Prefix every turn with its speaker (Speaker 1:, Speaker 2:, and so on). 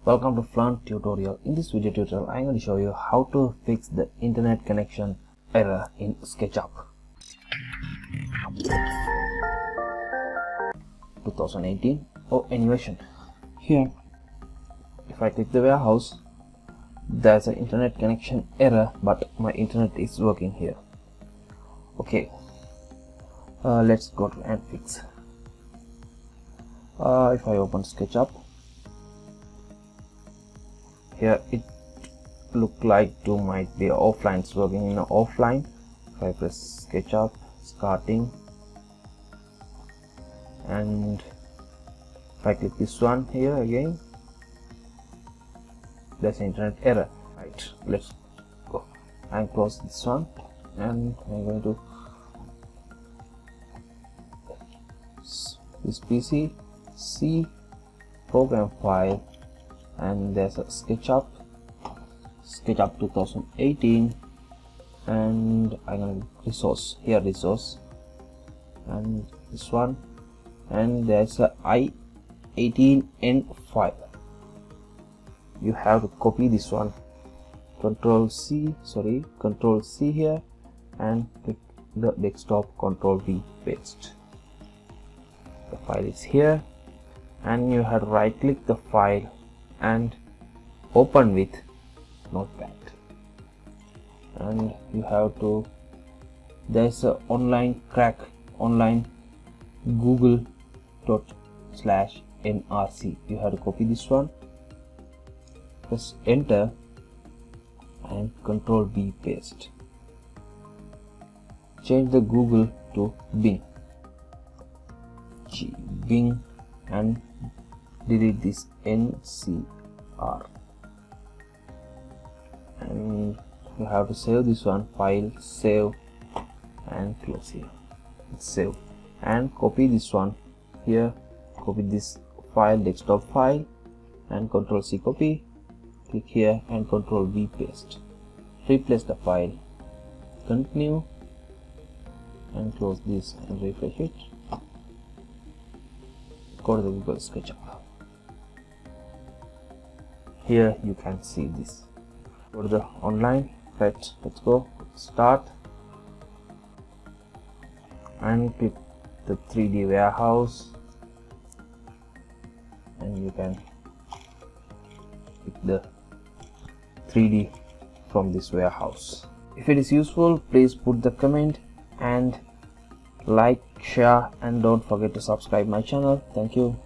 Speaker 1: Welcome to Fluent Tutorial. In this video tutorial, I'm going to show you how to fix the internet connection error in Sketchup 2018 or any version. Here, if I click the warehouse, there's an internet connection error, but my internet is working here. Okay, let's go to and fix. If I open Sketchup, here it look like to might be offline. It's working in offline. If I press Sketchup starting, and if I click this one here again, there's an internet error. Right, let's go and close this one, and I'm going to this PC C program file, and there's a SketchUp 2018, and I'm going to resource and this one, and there's a i18n file. You have to copy this one, control C here, and click the desktop, control V, paste. The file is here, and you have to right click the file and open with Notepad, and you have to, there's a online google./nrc. you have to copy this one, press enter, and control V, paste. Change the Google to Bing, and delete this NCR, and you have to save this one, file, save, and close here. It's saved. And copy this one here, copy this file, desktop file, and control C, copy, click here, and control V, paste. Replace the file, continue, and close this and refresh it. Go to the Google SketchUp. Here you can see this. Go to the online. Right, let's go start, and click the 3D warehouse, and you can pick the 3D from this warehouse. If it is useful, please put the comment and like, share, and don't forget to subscribe my channel. Thank you.